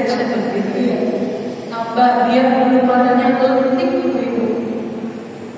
stretch gitu ya. Tambah biar badannya lentik ibu-ibu.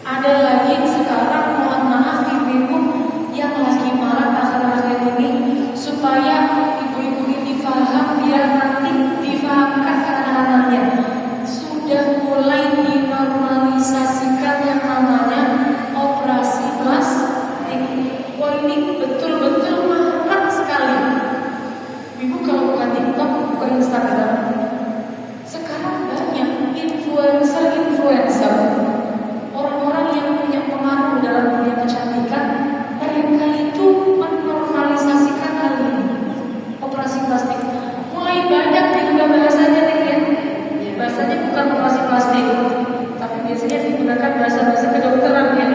Ada lagi sekarang, mohon maaf ibu-ibu yang lagi marah akhir-akhir ini, supaya ibu-ibu ini paham, biar nanti difahamkan ke anak-anaknya. Sudah mulai dinormalisasikan yang namanya operasi plastik. Wah, ini betul-betul marak sekali. Ibu kalau buka TikTok, buka Instagram, sekarang banyak influencer, orang-orang yang punya pengaruh dalam dunia kecantikan. Mereka itu menormalisasikan hal ini, operasi plastik. Mulai banyak juga bahasanya nih ya. Bahasanya bukan operasi plastik, tapi biasanya digunakan bahasa-bahasa kedokteran ya.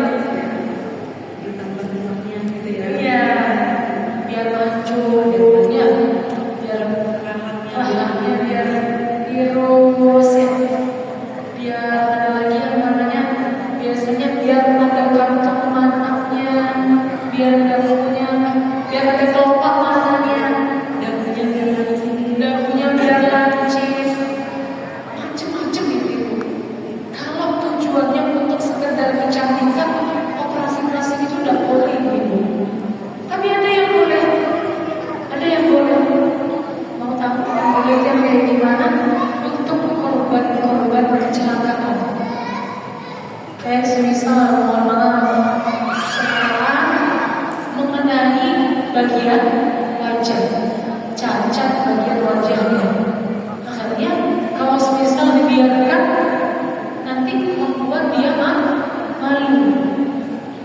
Ditambah-tambahnya gitu ya. Iya, biar mancung, biar rahangnya biar tirus ya. Biar ada lagi yang namanya, biasanya biar ada kantong matanya, biar ada kelopak matanya, dagunya biar lancip, macem-macem itu. Kalau tujuannya untuk sekedar kecantikan, operasi plastik itu udah boleh ibu. Tapi ada yang boleh. Mau tahu bolehnya kayak gimana? Untuk korban kecelakaan. Kayak semisal, mohon maaf, sekarang mengenai bagian wajah, cacat bagian wajahnya. Akhirnya kalau semisal dibiarkan, nanti membuat dia malu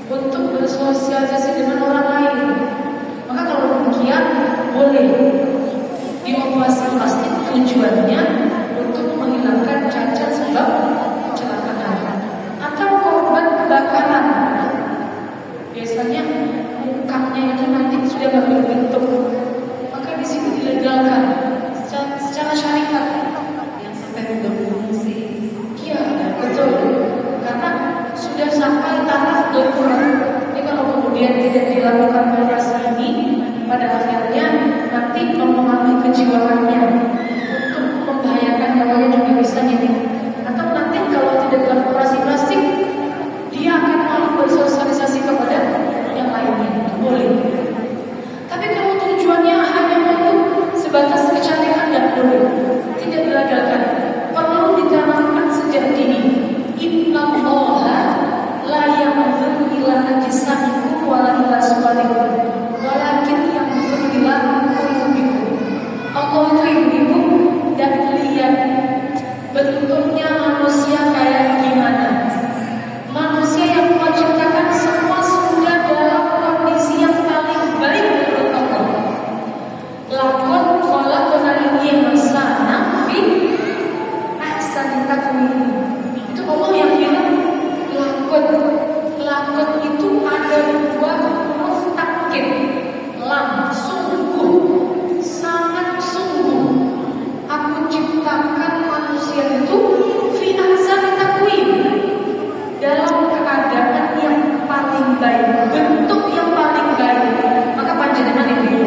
untuk bersosialisasi dengan orang lain. Maka kalau demikian boleh dioperasi plastik, tujuannya untuk menghilangkan cacat sebab kecelakaan atau korban kebakaran. Biasanya mukanya itu nanti sudah nggak berbentuk, maka di sini dilegalkan secara syariat. Yang sampai berfungsi. Iya, betul. Karena sudah sampai taraf darurat. Jadi kalau kemudian tidak dilakukan operasi ini, pada akhirnya nanti mempengaruhi kejiwaannya, untuk membahayakan nyawanya juga bisa ini. Atau nanti kalau tidak dilakukan operasi plastik, dia akan malu bersosialisasi kepada yang lainnya. Boleh. Tapi kalau tujuannya hanya untuk sebatas kecantikan, tidak boleh. Tidak dilegalkan. Perlu ditanamkan sejak dini. Innallaha la yanzuru ila ajsamikum wala ila suwarikum, walakin yanzuru ila qulubikum. Allah itu ibu-ibu dan lihat bentuknya manusia kayak gimana. Manusia yang Allah ciptakan semua sudah dalam kondisi yang paling baik menurut Allah. Laqad khalaqnal insana fi ahsani taqwim. Itu Allah yang bilang lakon itu ada dua huruf takkid, lam, sungguh, sangat sungguh. Aku ciptakan manusia itu fi ahsani taqwim, dalam keadaan yang paling baik, bentuk yang paling baik. Maka panjenengan ibu,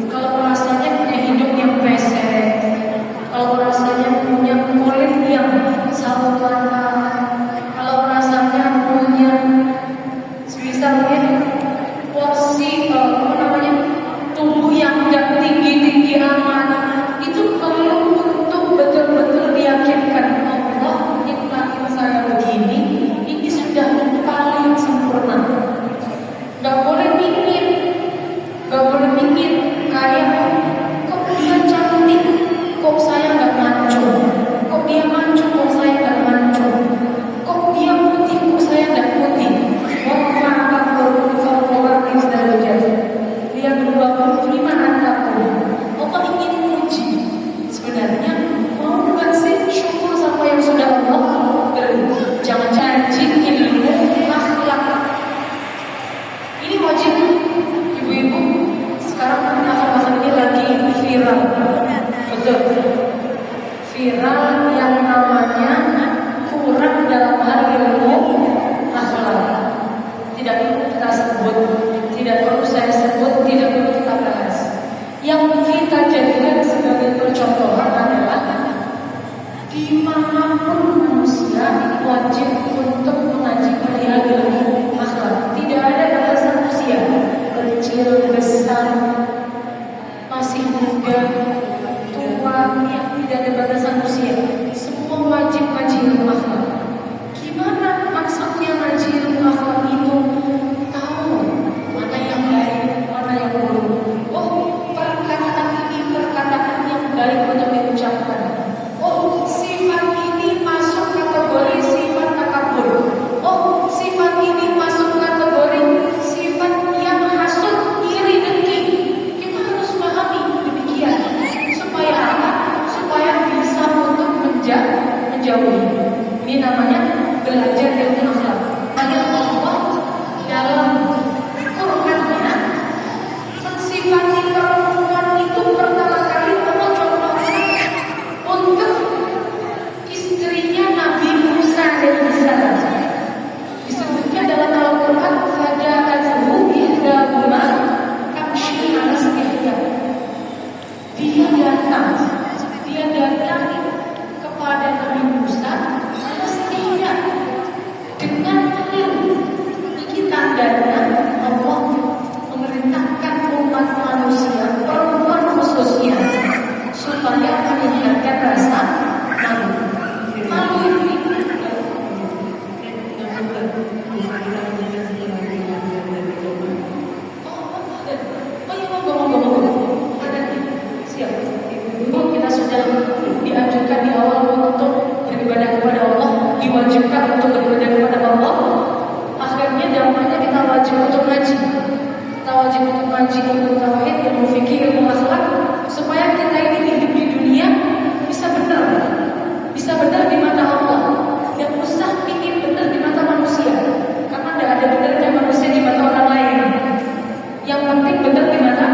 kalau rasanya punya hidung yang pesek, kalau rasanya punya kulit yang saluran, kalau rasanya punya misalnya porsi tubuh yang tidak tinggi-tinggi amat, itu perlu untuk betul-betul diyakinkan Allah nikmatin saya begini, ini sudah paling sempurna. Gak boleh mikir kayak kok dia cantik, kok saya gak mancung, kok dia mancung, kok saya gak mancung, kok dia putih, kok saya gak putih. Dia berubah di mana aku? Allah ingin uji. Sebenarnya mau nggak sih syukur sama yang sudah Allah beri? Jangan caci ilmu akhlak. Ini wajib ibu-ibu. Sekarang akhlak ini lagi viral. Betul. Viral yang namanya kurang dalam hal ilmu akhlak. Tidak perlu kita sebut, tidak perlu saya sebut, tidak perlu kita bahas. Yang kita jadikan sebagai percontohan adalah Islam yang tidak ada batasan usia. Semua wajib ngaji ilmu akhlak. Gimana maksudnya ngaji ilmu akhlak itu? Tahu mana yang baik, mana yang buruk. Oh, perkataan ini perkataan yang baik untuk diucapkan. Oh, sifat ini masuk kategori sifat takabur. Oh, sifat ini masuk kategori sifat yang hasud, iri, dengki. Kita harus pahami demikian. Supaya apa? Supaya bisa untuk menjauhi. Ini namanya belajar ilmu akhlak. Hanya Allah dalam Qurannya mensifati perempuan itu pertama kali Allah contohkan untuk istrinya Nabi Musa alaihissalam. Disebutkan dalam Al-Quran, faja'athu ihdahuma tamshi 'ala istihya'. Dia datang kepada Nabi Musa mestinya dengan malu. Ini tandanya Allah memerintahkan umat manusia, perempuan khususnya, supaya meningkatkan rasa malu. Malu ini kita sudah dianjurkan di awal untuk beribadah kepada Allah, diwajibkan untuk beribadah kepada Allah. Akhirnya dampaknya kita wajib untuk ngaji. Kita wajib untuk ngaji ilmu tauhid, ilmu fikih, ilmu akhlak, supaya kita ini hidup di dunia bisa benar di mata Allah. Yang usah ingin benar di mata manusia, karena tidak ada benarnya manusia di mata orang lain. Yang penting benar di mata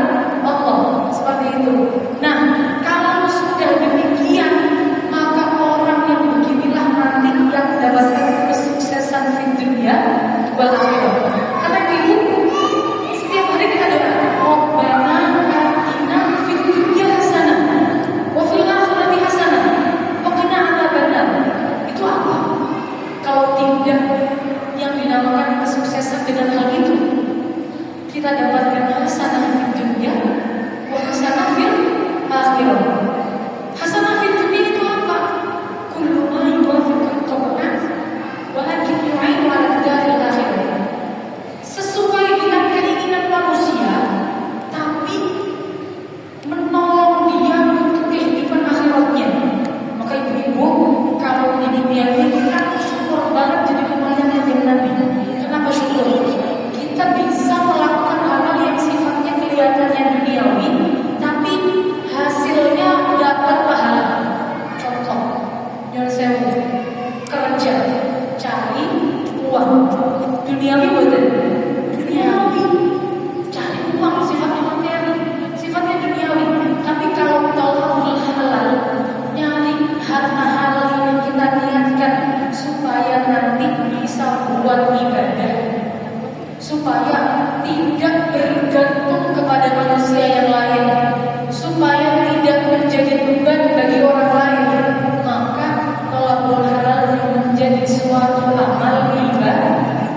Allah, seperti itu. Nah, kalau sudah demikian, maka orang yang beginilah nanti yang mendapatkan kesuksesan di dunia wal akhirah. Karena itu setiap hari kita doa, Rabbana atina fid dunya hasanah wa fil akhirati hasanah wa qina adzabannar. Itu apa? Kalau tidak yang dinamakan kesuksesan dengan hal itu, kita dapatkan hasanah fid dunya wa hasanah fil akhirah. Hasanah fid dunya itu apa? Kullu ma yuwafiqu al-Qur'an walakin yu'inu 'ala ad-daril akhirah. Sesuai dengan keinginan manusia, tapi menolong dia untuk kehidupan akhiratnya. Maka ibu-ibu, kalau di dunia ini kita syukur banget jadi umatnya Nabi. Kenapa syukur? Kita bisa melakukan hal-hal yang sifatnya kelihatannya duniawi, tapi hasilnya dapat pahala. Contoh, nyon sewu, kerja, cari uang. Duniawi betul. Duniawi, cari uang sifatnya materi, sifatnya duniawi. Tapi kalau tolong halal, nyari harta halal yang kita niatkan supaya nanti bisa buat ibadah, supaya tidak bergantung kepada manusia yang lain, supaya tidak menjadi beban bagi orang lain, maka tolabul halal menjadi suatu amal ibadah.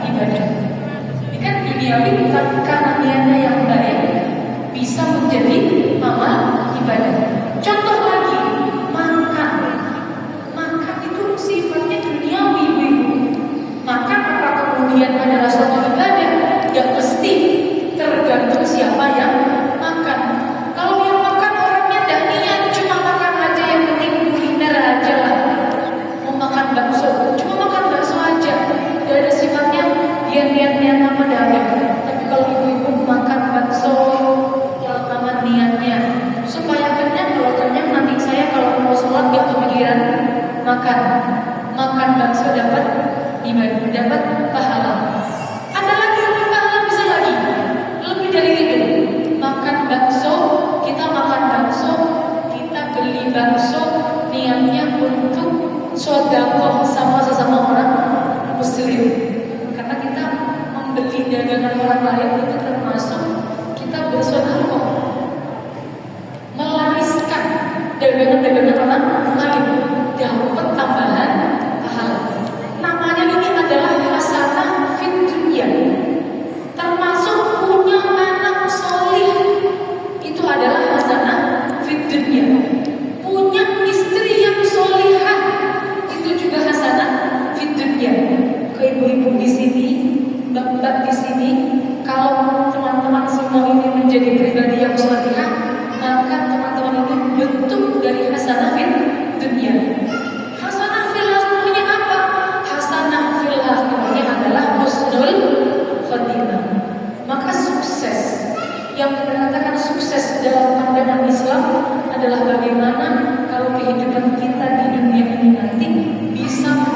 Ini kan duniawi, tapi karena niatnya yang baik bisa menjadi amal ibadah. Contoh lagi, makan itu sifatnya duniawi, ibu. Makan apa kemudian adalah suatu ibadah? Gak mesti, tergantung siapa yang makan. Kalau yang makan orangnya tidak niat, cuma makan aja, yang penting kuliner aja lah. Mau makan bakso, cuma makan bakso aja, gak ada sifatnya dia niat-niat apa dah ada. Tapi kalau ibu-ibu makan bakso yang aman niatnya, supaya kenyang. Kalau kenyang nanti saya kalau mau sholat gak kepikiran makan bakso, dapat ibadah, dapat pahala. Ada lagi lebih pahala, bisa lagi lebih dari itu. Makan bakso, kita beli bakso niatnya untuk sedekah sama sesama orang muslim. Karena kita membeli dagangan orang lain itu termasuk kita bersedekah, melariskan dagangan-dagangan orang lain, dapat tambahan pahala. Namanya ini adalah hasanah fid dunya. Termasuk punya anak solih, itu adalah hasanah fid dunya. Punya Yang kita katakan sukses dalam pandangan Islam adalah bagaimana kalau kehidupan kita di dunia ini nanti bisa